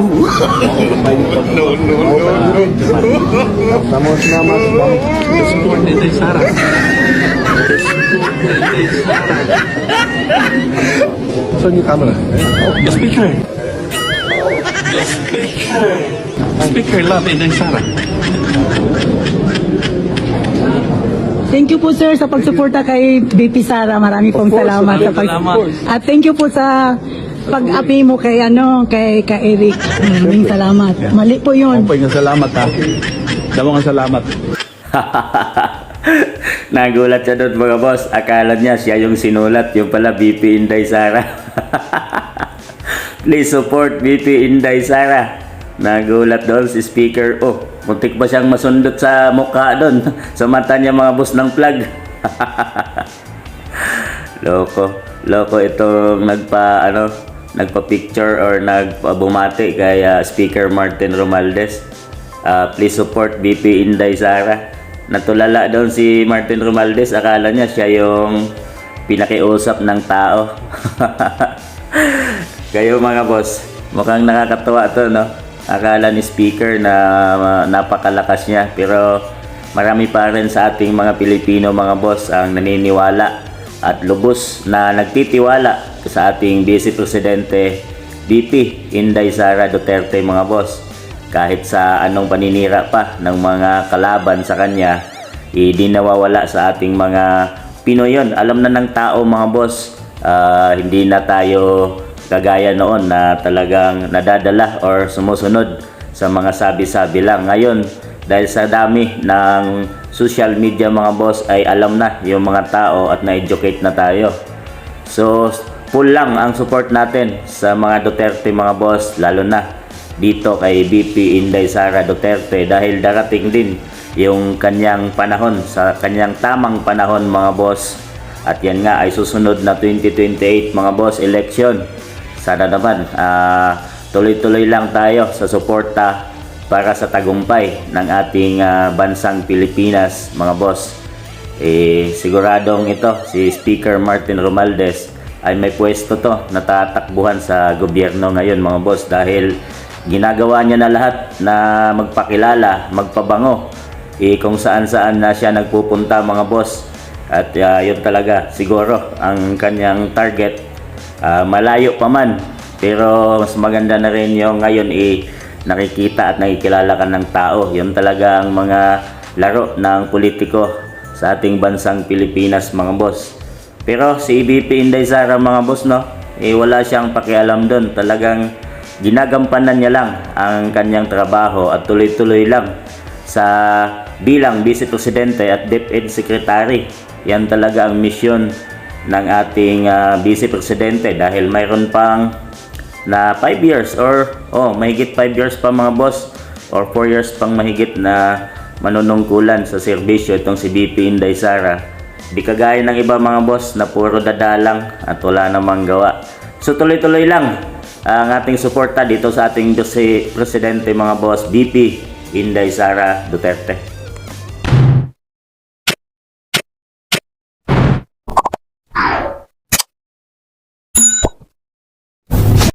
No, no, no. Vamos naman. Support Inday Sara. Saan yung camera? The speaker. Speaker love Inday Sara. Thank you po sir sa pagsuporta kay BP Sara. Marami pong salamat sa salamat. At thank you po sa pag-api mo kay Eric. Maraming salamat. Mali po 'yun. Opo, salamat ha. Damo nga salamat. Nagulat siya doon mga boss. Akala niya siya yung sinulat. Yung pala BP Inday Sara. Please support BP Inday Sara. Nagulat doon si speaker. Oh, muntik ba siyang masundot sa mukha doon? Sa mata niya mga boss ng plug. Loko itong nagpa-picture or nagpabumati kay Speaker Martin Romualdez. Please support BP Inday Sara. Natulala doon si Martin Romualdez. Akala niya siya yung pinakiusap ng tao. Kayo mga boss, mukhang nakakatawa to, no? Akala ni speaker na napakalakas niya, pero marami pa rin sa ating mga Pilipino mga boss ang naniniwala at lubos na nagtitiwala sa ating Vice Presidente BP Inday Sara Duterte mga boss. Kahit sa anong paninira pa ng mga kalaban sa kanya, di nawawala sa ating mga Pinoy yun. Alam na ng tao mga boss, hindi na tayo kagaya noon na talagang nadadala or sumusunod sa mga sabi-sabi lang. Ngayon, dahil sa dami ng social media mga boss, ay alam na yung mga tao at na-educate na tayo. So, full lang ang support natin sa mga Duterte mga boss, lalo na dito kay BP Inday Sara Duterte, dahil darating din yung kanyang panahon, sa kanyang tamang panahon mga boss. At yan nga ay susunod na 2028 mga boss, election. Sana naman tuloy-tuloy lang tayo sa suporta para sa tagumpay ng ating bansang Pilipinas mga boss. Siguradong ito si Speaker Martin Romualdez ay may pwesto to na tatakbuhan sa gobyerno ngayon mga boss, dahil ginagawa niya na lahat na magpakilala, magpabango kung saan-saan na siya nagpupunta mga boss. At yun talaga siguro ang kanyang target. Malayo pa man, pero mas maganda na rin yung ngayon nakikita at nakikilala ka ng tao. Yun talaga ang mga laro ng politiko sa ating bansang Pilipinas mga boss. Pero si BP Inday Sara mga boss, no, wala siyang pakialam doon. Talagang ginagampanan niya lang ang kanyang trabaho at tuloy-tuloy lang sa bilang Vice Presidente at DepEd Secretary. Yan talaga ang misyon ng ating Vice Presidente, dahil mayroon pang na 5 years or mahigit 5 years pa mga boss, or 4 years pang mahigit na manunungkulan sa serbisyo itong si BP Inday Sara. Di kagaya ng iba mga boss na puro dadalang at wala namang gawa. So tuloy-tuloy lang ang ating suporta dito sa ating Vice Presidente mga boss, BP Inday Sara Duterte.